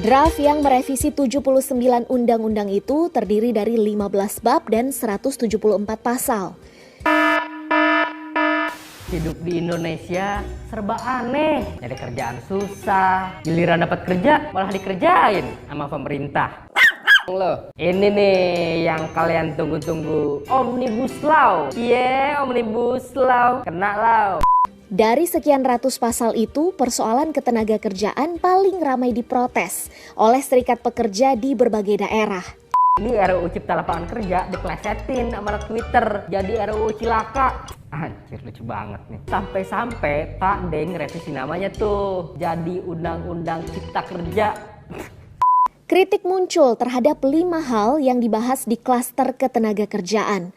Draft yang merevisi 79 undang-undang itu terdiri dari 15 bab dan 174 pasal. Hidup di Indonesia serba aneh, nyari kerjaan susah, giliran dapat kerja malah dikerjain sama pemerintah. Loh, ini nih yang kalian tunggu-tunggu, Omnibus Law. Omnibus Law, kena law. Dari sekian ratus pasal itu, persoalan ketenaga kerjaan paling ramai diprotes oleh serikat pekerja di berbagai daerah. Ini RUU Cipta Lapangan Kerja diplesetin sama Twitter jadi RUU Cilaka. Anjir, lucu banget nih. Sampai-sampai Pak Deng revisi namanya tuh jadi Undang-Undang Cipta Kerja. Kritik muncul terhadap 5 hal yang dibahas di klaster ketenaga kerjaan.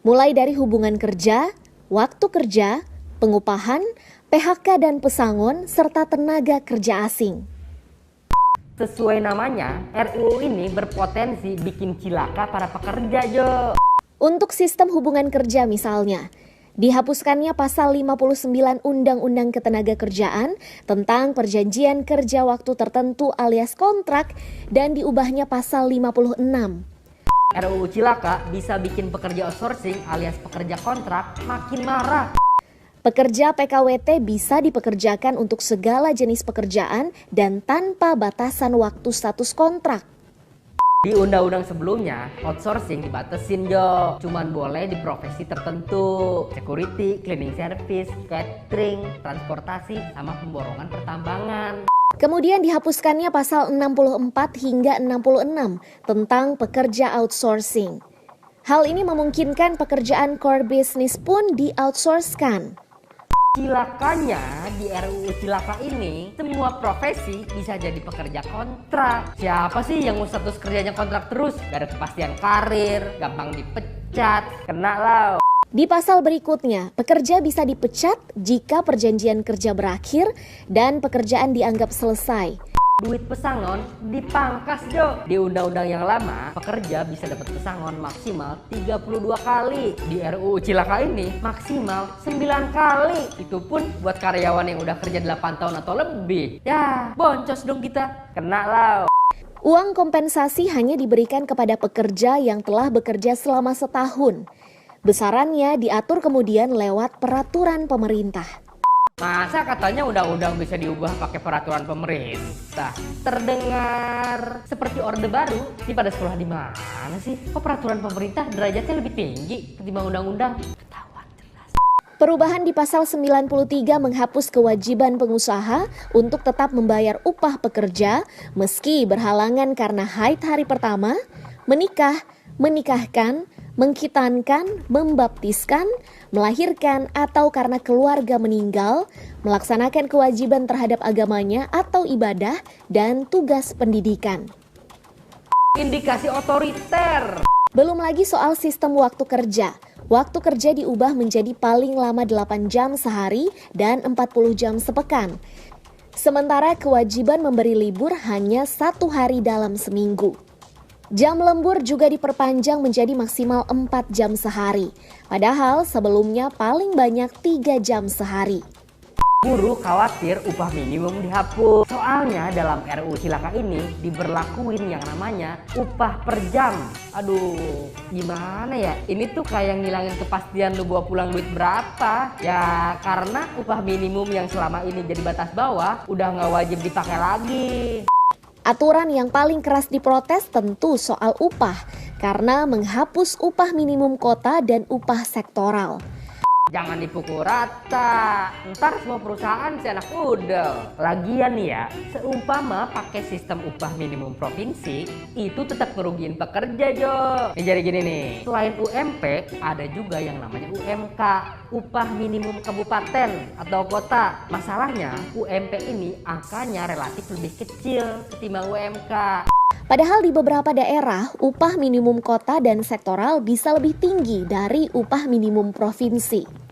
Mulai dari hubungan kerja, waktu kerja, pengupahan, PHK dan pesangon, serta tenaga kerja asing. Sesuai namanya, RUU ini berpotensi bikin cilaka para pekerja, Jo. Untuk sistem hubungan kerja misalnya, dihapuskannya pasal 59 Undang-Undang Ketenagakerjaan tentang perjanjian kerja waktu tertentu alias kontrak dan diubahnya pasal 56. RUU Cilaka bisa bikin pekerja outsourcing alias pekerja kontrak makin marah. Pekerja PKWT bisa dipekerjakan untuk segala jenis pekerjaan dan tanpa batasan waktu status kontrak. Di undang-undang sebelumnya, outsourcing dibatasin, Jo. Cuman boleh di profesi tertentu. Security, cleaning service, catering, transportasi, sama pemborongan pertambangan. Kemudian dihapuskannya pasal 64 hingga 66 tentang pekerja outsourcing. Hal ini memungkinkan pekerjaan core business pun di-outsourcekan. Cilakanya di RUU Cilaka ini, semua profesi bisa jadi pekerja kontrak. Siapa sih yang mau status kerjanya kontrak terus? Gak ada kepastian karir, gampang dipecat, kena lau. Di pasal berikutnya, pekerja bisa dipecat jika perjanjian kerja berakhir dan pekerjaan dianggap selesai. Duit pesangon dipangkas, Jo. Di undang-undang yang lama, pekerja bisa dapat pesangon maksimal 32 kali. Di RUU Cilaka ini maksimal 9 kali. Itu pun buat karyawan yang udah kerja 8 tahun atau lebih. Ya, boncos dong kita. Kena lau. Uang kompensasi hanya diberikan kepada pekerja yang telah bekerja selama setahun. Besarannya diatur kemudian lewat peraturan pemerintah. Masa katanya undang-undang bisa diubah pakai peraturan pemerintah? Terdengar seperti orde baru. Ini pada sekolah di mana sih? Kok peraturan pemerintah derajatnya lebih tinggi ketimbang undang-undang? Ketahuan jelas. Perubahan di pasal 93 menghapus kewajiban pengusaha untuk tetap membayar upah pekerja meski berhalangan karena haid hari pertama, menikah, menikahkan, mengkhitankan, membaptiskan, melahirkan atau karena keluarga meninggal, melaksanakan kewajiban terhadap agamanya atau ibadah, dan tugas pendidikan. Indikasi otoriter. Belum lagi soal sistem waktu kerja. Waktu kerja diubah menjadi paling lama 8 jam sehari dan 40 jam sepekan. Sementara kewajiban memberi libur hanya 1 hari dalam seminggu. Jam lembur juga diperpanjang menjadi maksimal 4 jam sehari. Padahal sebelumnya paling banyak 3 jam sehari. Buruh khawatir upah minimum dihapus. Soalnya dalam RUU Cilaka ini diberlakuin yang namanya upah per jam. Aduh, gimana ya? Ini tuh kayak ngilangin kepastian lu bawa pulang duit berapa. Ya karena upah minimum yang selama ini jadi batas bawah udah nggak wajib dipakai lagi. Aturan yang paling keras diprotes tentu soal upah karena menghapus upah minimum kota dan upah sektoral. Jangan dipukul rata, ntar semua perusahaan si anak udel. Lagian nih ya, seumpama pakai sistem upah minimum provinsi, itu tetap ngerugiin pekerja, Jo. Nih jadi gini nih, selain UMP, ada juga yang namanya UMK, upah minimum kabupaten atau kota. Masalahnya, UMP ini angkanya relatif lebih kecil ketimbang UMK. Padahal di beberapa daerah, upah minimum kota dan sektoral bisa lebih tinggi dari upah minimum provinsi.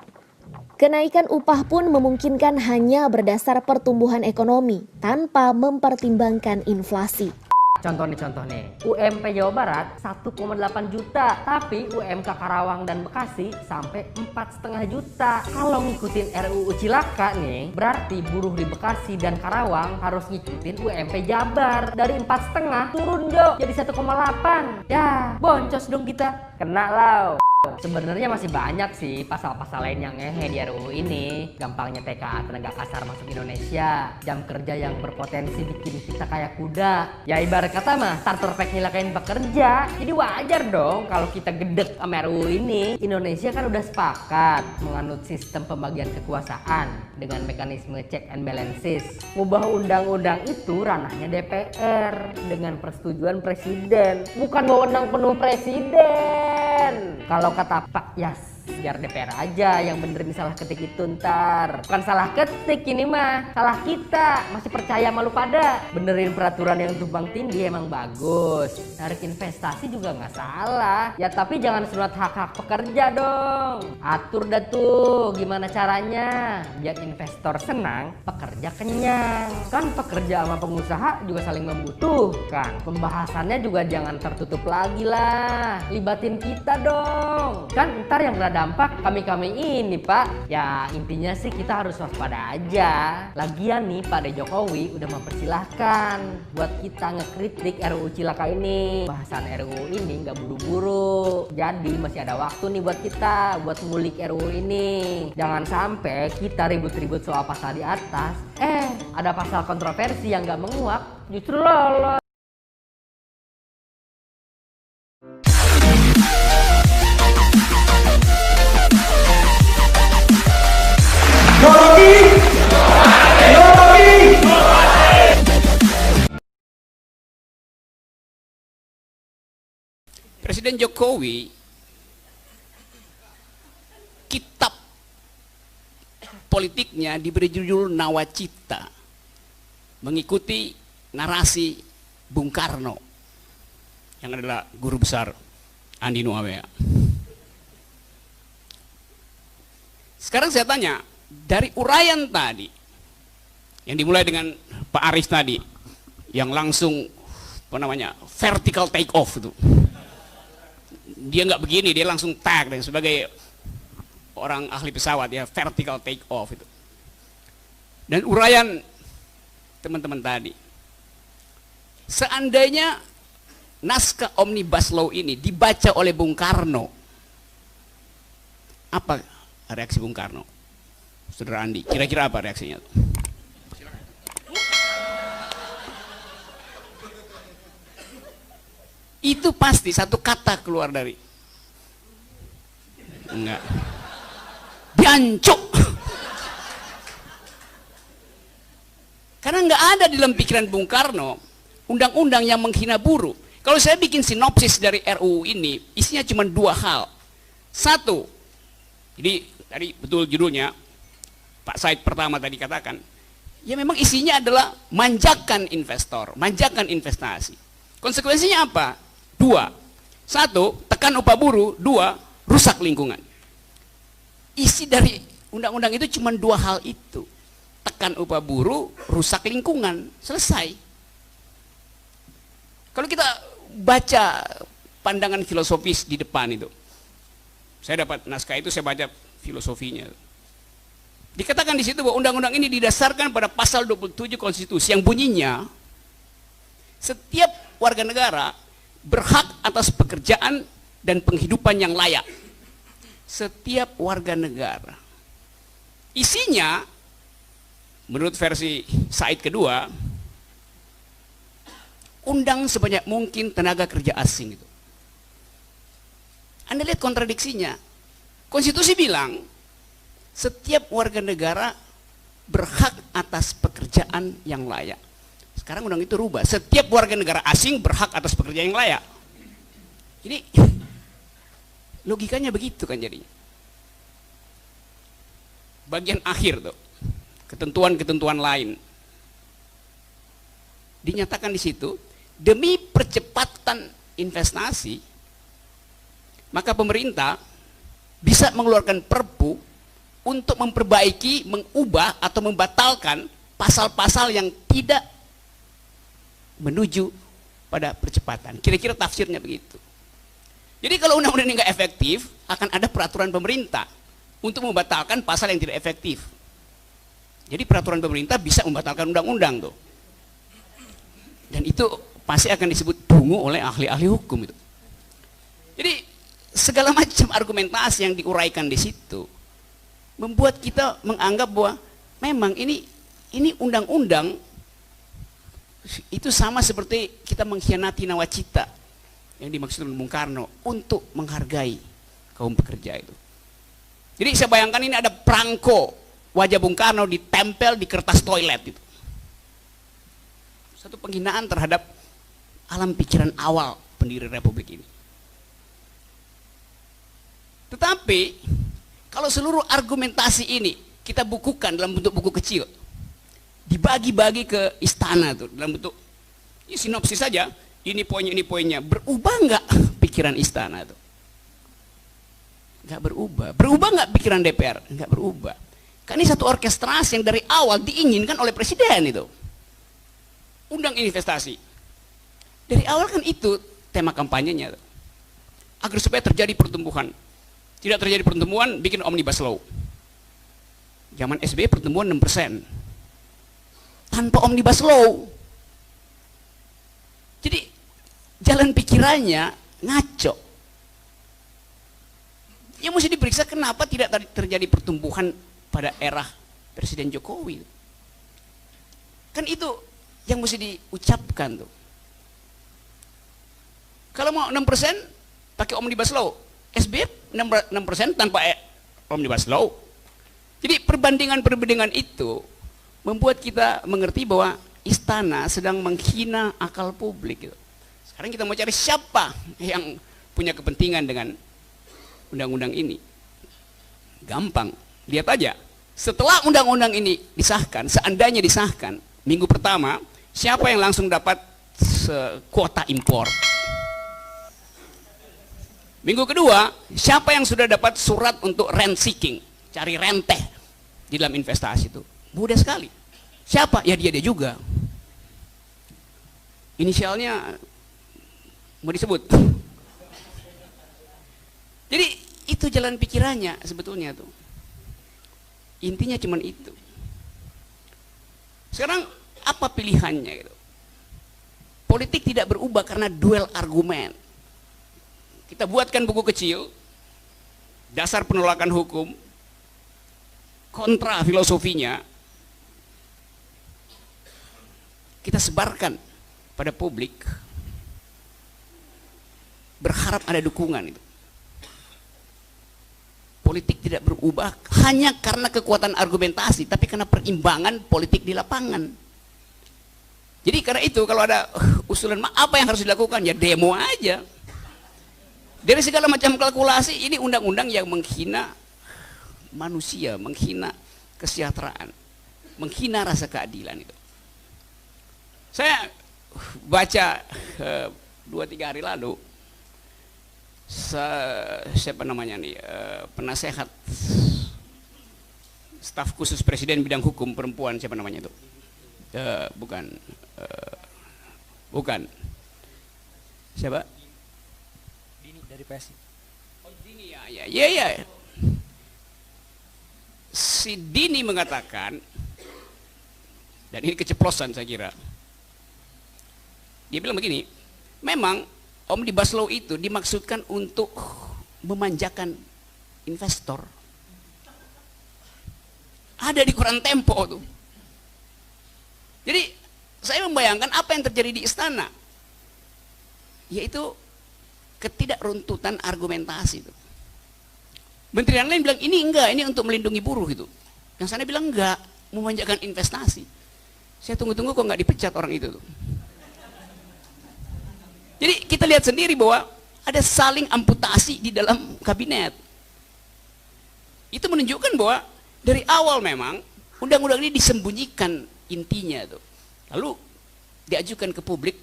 Kenaikan upah pun memungkinkan hanya berdasar pertumbuhan ekonomi tanpa mempertimbangkan inflasi. contoh nih. UMP Jawa Barat 1,8 juta, tapi UMK Karawang dan Bekasi sampai 4,5 juta. Kalau ngikutin RUU Cilaka nih, berarti buruh di Bekasi dan Karawang harus ngikutin UMP Jabar. Dari 4,5 turun Jo jadi 1,8. Ya, boncos dong kita. Kena lau. Sebenarnya masih banyak sih pasal-pasal lain yang ngehe di RUU ini. Gampangnya TKA tenaga kasar masuk Indonesia, jam kerja yang berpotensi bikin kita kayak kuda. Ya ibarat kata mah starter pack nyelakain pekerja. Jadi wajar dong kalau kita gedek sama RUU ini. Indonesia kan udah sepakat menganut sistem pembagian kekuasaan dengan mekanisme check and balances. Ngubah undang-undang itu ranahnya DPR dengan persetujuan presiden, bukan wewenang penuh presiden. Kalau kata Pak Yas, biar DPR aja yang benerin salah ketik itu ntar. Bukan salah ketik ini mah, salah kita. Masih percaya malu pada. Benerin peraturan yang tumpang tindih emang bagus. Tarik investasi juga nggak salah. Ya tapi jangan sunat hak-hak pekerja dong. Atur dah tuh gimana caranya biar investor senang, pekerja kenyang. Kan pekerja sama pengusaha juga saling membutuhkan. Pembahasannya juga jangan tertutup lagi lah. Libatin kita dong. Kan ntar yang kena dampak kami ini Pak. Ya intinya sih kita harus waspada aja. Lagian nih Pak Jokowi udah mempersilahkan buat kita ngekritik RUU Cilaka ini. Bahasan RUU ini nggak buru-buru. Jadi masih ada waktu nih buat kita buat ngulik RUU ini. Jangan sampai kita ribut-ribut soal pasal di atas. Ada pasal kontroversi yang nggak menguak justru lolos. Presiden Jokowi, kitab politiknya diberi judul Nawacita, mengikuti narasi Bung Karno yang adalah guru besar Andi Nuawea. Sekarang saya tanya, dari uraian tadi yang dimulai dengan Pak Aris tadi, yang langsung vertical take off itu, dia nggak begini, dia langsung tag dan sebagai orang ahli pesawat ya, vertical take off itu. Dan uraian teman-teman tadi, seandainya naskah Omnibus Law ini dibaca oleh Bung Karno, apa reaksi Bung Karno? Saudara Andi, kira-kira apa reaksinya? Itu pasti satu kata keluar dari enggak, diancuk. Karena nggak ada di dalam pikiran Bung Karno undang-undang yang menghina buruh. Kalau saya bikin sinopsis dari RUU ini, isinya cuma dua hal. Satu, jadi tadi betul judulnya Pak Said pertama tadi katakan, ya memang isinya adalah manjakan investor, manjakan investasi. Konsekuensinya apa? Dua. Satu, tekan upah buruh. Dua, rusak lingkungan. Isi dari undang-undang itu cuma dua hal itu. Tekan upah buruh, rusak lingkungan. Selesai. Kalau kita baca pandangan filosofis di depan itu, saya dapat naskah itu, saya baca filosofinya. Dikatakan di situ bahwa undang-undang ini didasarkan pada pasal 27 konstitusi yang bunyinya setiap warga negara berhak atas pekerjaan dan penghidupan yang layak. Setiap warga negara. Isinya menurut versi Said kedua, undang sebanyak mungkin tenaga kerja asing itu. Anda lihat kontradiksinya. Konstitusi bilang setiap warga negara berhak atas pekerjaan yang layak. Sekarang undang itu rubah, setiap warga negara asing berhak atas pekerjaan yang layak. Jadi logikanya begitu kan jadinya. Bagian akhir tuh, ketentuan-ketentuan lain. Dinyatakan di situ, demi percepatan investasi, maka pemerintah bisa mengeluarkan perpu untuk memperbaiki, mengubah atau membatalkan pasal-pasal yang tidak menuju pada percepatan. Kira-kira tafsirnya begitu. Jadi kalau undang-undang ini nggak efektif, akan ada peraturan pemerintah untuk membatalkan pasal yang tidak efektif. Jadi peraturan pemerintah bisa membatalkan undang-undang tuh. Dan itu pasti akan disebut dungu oleh ahli-ahli hukum itu. Jadi segala macam argumentasi yang diuraikan di situ membuat kita menganggap bahwa memang ini undang-undang itu sama seperti kita mengkhianati nawacita yang dimaksud Bung Karno untuk menghargai kaum pekerja itu. Jadi saya bayangkan ini ada perangko wajah Bung Karno ditempel di kertas toilet itu. Satu penghinaan terhadap alam pikiran awal pendiri Republik ini. Tetapi kalau seluruh argumentasi ini kita bukukan dalam bentuk buku kecil, dibagi-bagi ke istana tuh dalam bentuk ya, sinopsis saja, ini poinnya, berubah nggak pikiran istana tuh? Nggak berubah. Berubah nggak pikiran DPR? Nggak berubah. Kan ini satu orkestrasi yang dari awal diinginkan oleh presiden itu. Undang investasi. Dari awal kan itu tema kampanyenya tuh. Agar supaya terjadi pertumbuhan. Tidak terjadi pertumbuhan, bikin omnibus law. Zaman SBY pertumbuhan 6%. Tanpa omnibus law. Jadi jalan pikirannya ngaco. Yang mesti diperiksa kenapa tidak terjadi pertumbuhan pada era Presiden Jokowi. Kan itu yang mesti diucapkan tuh. Kalau mau 6% pakai omnibus law, SBY 6% tanpa omnibus law. Jadi perbandingan itu membuat kita mengerti bahwa istana sedang menghina akal publik gitu. Sekarang kita mau cari siapa yang punya kepentingan dengan undang-undang ini. Gampang, lihat aja. Setelah undang-undang ini disahkan, seandainya disahkan, minggu pertama, siapa yang langsung dapat kuota impor? Minggu kedua, siapa yang sudah dapat surat untuk rent seeking, cari renteh di dalam investasi itu? Mudah sekali. Siapa? Ya dia juga. Inisialnya mau disebut. Jadi itu jalan pikirannya sebetulnya tuh. Intinya cuma itu. Sekarang apa pilihannya gitu? Politik tidak berubah karena duel argumen. Kita buatkan buku kecil, dasar penolakan hukum, kontra filosofinya, kita sebarkan pada publik, berharap ada dukungan itu. Politik tidak berubah hanya karena kekuatan argumentasi, tapi karena perimbangan politik di lapangan. Jadi karena itu kalau ada usulan apa yang harus dilakukan, ya demo aja. Dari segala macam kalkulasi, ini undang-undang yang menghina manusia, menghina kesejahteraan, menghina rasa keadilan itu. Saya baca 2-3 hari lalu, siapa namanya nih, penasehat staf khusus presiden bidang hukum perempuan, siapa namanya itu? Bukan. Siapa? Dari PSI. Oh, Dini ya. Si Dini mengatakan, dan ini keceplosan saya kira. Dia bilang begini, memang omnibus law itu dimaksudkan untuk memanjakan investor. Ada di koran Tempo tuh. Jadi saya membayangkan apa yang terjadi di istana, yaitu ketidakruntutan argumentasi itu. Menteri yang lain bilang ini enggak, ini untuk melindungi buruh gitu. Yang sana bilang enggak, memanjakan investasi. Saya tunggu-tunggu kok nggak dipecat orang itu tuh. Jadi kita lihat sendiri bahwa ada saling amputasi di dalam kabinet. Itu menunjukkan bahwa dari awal memang undang-undang ini disembunyikan intinya tuh. Lalu diajukan ke publik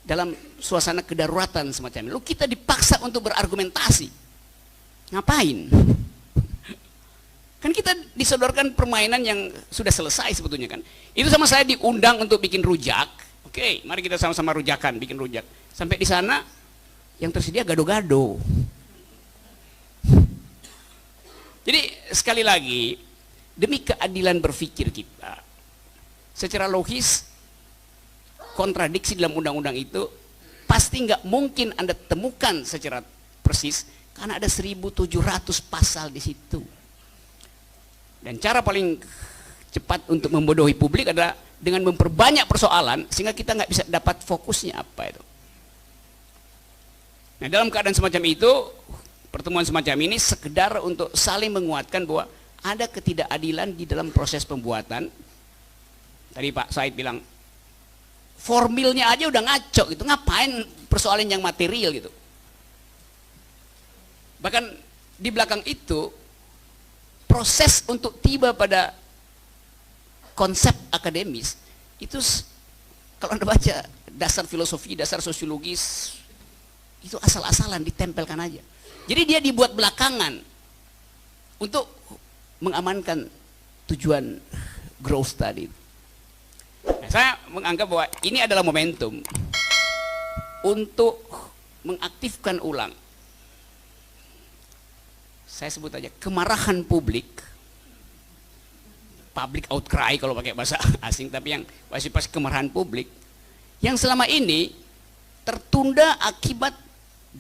dalam suasana kedaruratan semacam ini. Lalu kita dipaksa untuk berargumentasi. Ngapain? Kan kita disodorkan permainan yang sudah selesai sebetulnya kan. Itu sama saya diundang untuk bikin rujak, oke? Oke, mari kita sama-sama rujakan, bikin rujak. Sampai di sana, yang tersedia gado-gado. Jadi sekali lagi, demi keadilan berpikir kita, secara logis, kontradiksi dalam undang-undang itu pasti nggak mungkin Anda temukan secara persis, karena ada 1.700 pasal di situ. Dan cara paling cepat untuk membodohi publik adalah dengan memperbanyak persoalan sehingga kita nggak bisa dapat fokusnya apa itu. Nah, dalam keadaan semacam itu, pertemuan semacam ini sekedar untuk saling menguatkan bahwa ada ketidakadilan di dalam proses pembuatan. Tadi Pak Said bilang formilnya aja udah ngaco gitu, ngapain persoalan yang material gitu. Bahkan di belakang itu proses untuk tiba pada konsep akademis itu, kalau Anda baca dasar filosofi, dasar sosiologis, itu asal-asalan ditempelkan aja. Jadi dia dibuat belakangan untuk mengamankan tujuan growth tadi. Nah, saya menganggap bahwa ini adalah momentum untuk mengaktifkan ulang, saya sebut aja kemarahan publik, public outcry kalau pakai bahasa asing, tapi yang pasti kemarahan publik yang selama ini tertunda akibat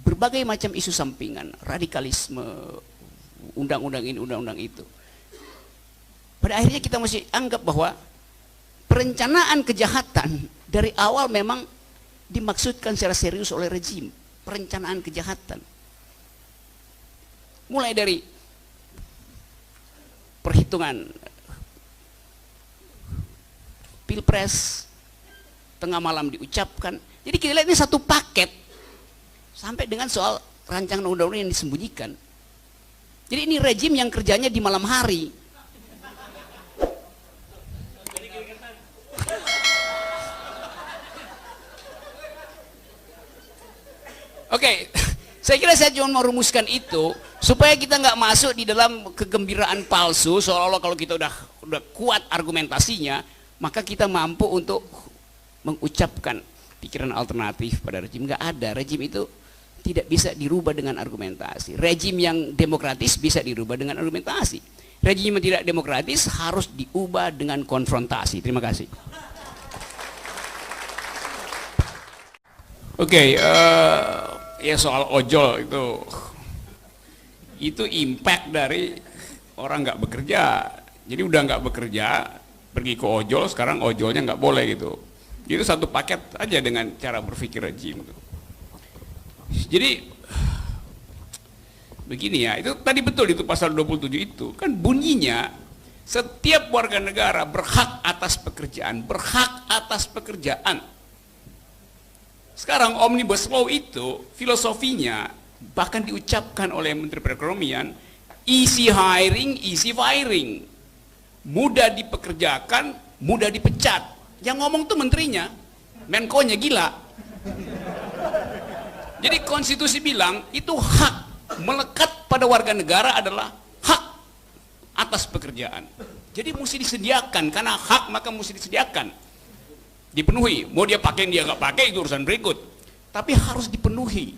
berbagai macam isu sampingan, radikalisme, undang-undang ini, undang-undang itu. Pada akhirnya kita mesti anggap bahwa perencanaan kejahatan dari awal memang dimaksudkan secara serius oleh rejim, perencanaan kejahatan. Mulai dari perhitungan pilpres, tengah malam diucapkan. Jadi kita lihat ini satu paket sampai dengan soal rancangan undang-undang yang disembunyikan. Jadi ini rejim yang kerjanya di malam hari. Oke, saya kira saya cuma mau rumuskan itu supaya kita nggak masuk di dalam kegembiraan palsu seolah-olah kalau kita udah kuat argumentasinya, maka kita mampu untuk mengucapkan pikiran alternatif pada rejim. Nggak ada, rejim itu tidak bisa dirubah dengan argumentasi. Rejim yang demokratis bisa dirubah dengan argumentasi. Rejim yang tidak demokratis harus diubah dengan konfrontasi. Terima kasih. Oke, ya soal ojol itu impact dari orang nggak bekerja. Jadi udah nggak bekerja, pergi ke ojol, sekarang ojolnya nggak boleh gitu. Itu satu paket aja dengan cara berpikir rejim. Jadi begini ya, itu tadi betul itu pasal 27 itu kan bunyinya setiap warga negara berhak atas pekerjaan, berhak atas pekerjaan. Sekarang Omnibus Law itu filosofinya bahkan diucapkan oleh Menteri Perekonomian, easy hiring, easy firing. Mudah dipekerjakan, mudah dipecat. Yang ngomong tuh menterinya, Menko-nya gila. Jadi konstitusi bilang itu hak melekat pada warga negara adalah hak atas pekerjaan. Jadi mesti disediakan, karena hak maka mesti disediakan. Dipenuhi, mau dia pakai dia nggak pakai itu urusan berikut, tapi harus dipenuhi.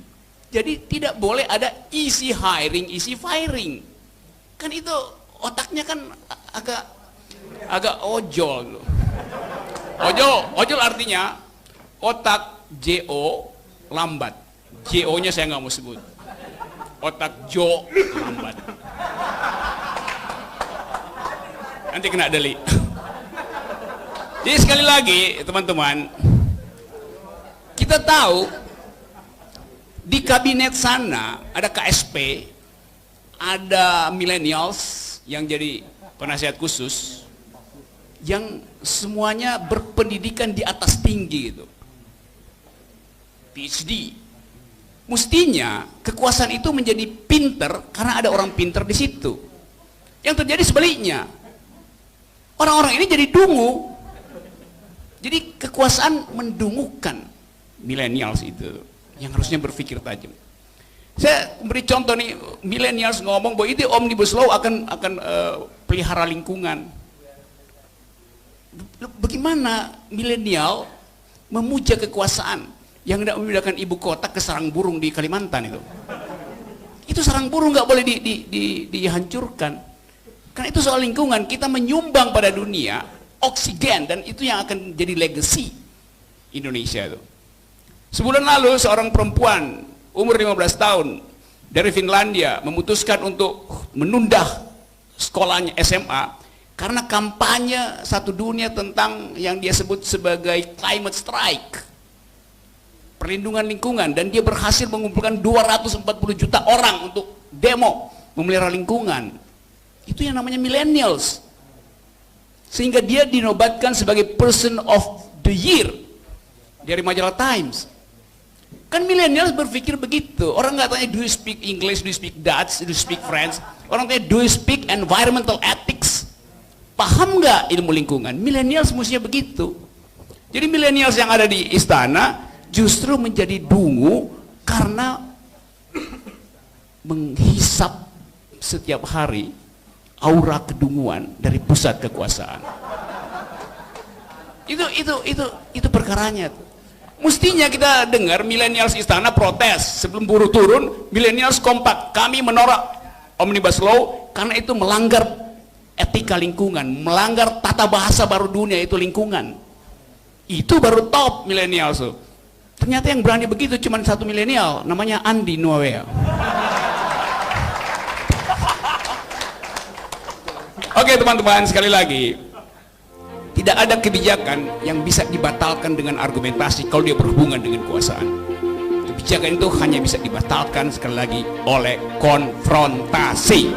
Jadi tidak boleh ada easy hiring, easy firing. Kan itu otaknya kan agak ojol. Ojol artinya otak JO lambat. JO-nya saya nggak mau sebut. Otak Jo lambat. Nanti kena deli. Jadi sekali lagi teman-teman, kita tahu di kabinet sana ada KSP, ada millennials yang jadi penasihat khusus, yang semuanya berpendidikan di atas tinggi gitu, PhD. Mestinya kekuasaan itu menjadi pinter karena ada orang pinter di situ. Yang terjadi sebaliknya, orang-orang ini jadi dungu. Jadi kekuasaan mendungukan millennials itu yang harusnya berpikir tajam. Saya beri contoh nih, millennials ngomong bahwa itu Omnibus Law akan pelihara lingkungan. Bagaimana milenial memuja kekuasaan yang tidak memindahkan ibu kota ke sarang burung di Kalimantan itu. Itu sarang burung nggak boleh dihancurkan. Karena itu soal lingkungan, kita menyumbang pada dunia oksigen dan itu yang akan jadi legacy Indonesia itu. Sebulan lalu seorang perempuan umur 15 tahun dari Finlandia memutuskan untuk menunda sekolahnya SMA karena kampanye satu dunia tentang yang dia sebut sebagai climate strike, perlindungan lingkungan, dan dia berhasil mengumpulkan 240 juta orang untuk demo memelihara lingkungan. Itu yang namanya millennials. Sehingga dia dinobatkan sebagai person of the year dari majalah Times. Kan millennials berpikir begitu. Orang nggak tanya do you speak English, do you speak Dutch, do you speak French. Orang tanya do you speak environmental ethics. Paham nggak ilmu lingkungan? Millennials mestinya begitu. Jadi millennials yang ada di istana justru menjadi dungu karena menghisap setiap hari aura kedunguan dari pusat kekuasaan. Itu perkaranya. Mestinya kita dengar millennials istana protes sebelum buruh turun, millennials kompak, kami menolak Omnibus Law karena itu melanggar etika lingkungan, melanggar tata bahasa baru dunia, itu lingkungan. Itu baru top millennials. Ternyata yang berani begitu cuma satu milenial, namanya Andi Nuawea. Oke teman-teman, sekali lagi, tidak ada kebijakan yang bisa dibatalkan dengan argumentasi kalau dia berhubungan dengan kekuasaan. Kebijakan itu hanya bisa dibatalkan sekali lagi oleh konfrontasi.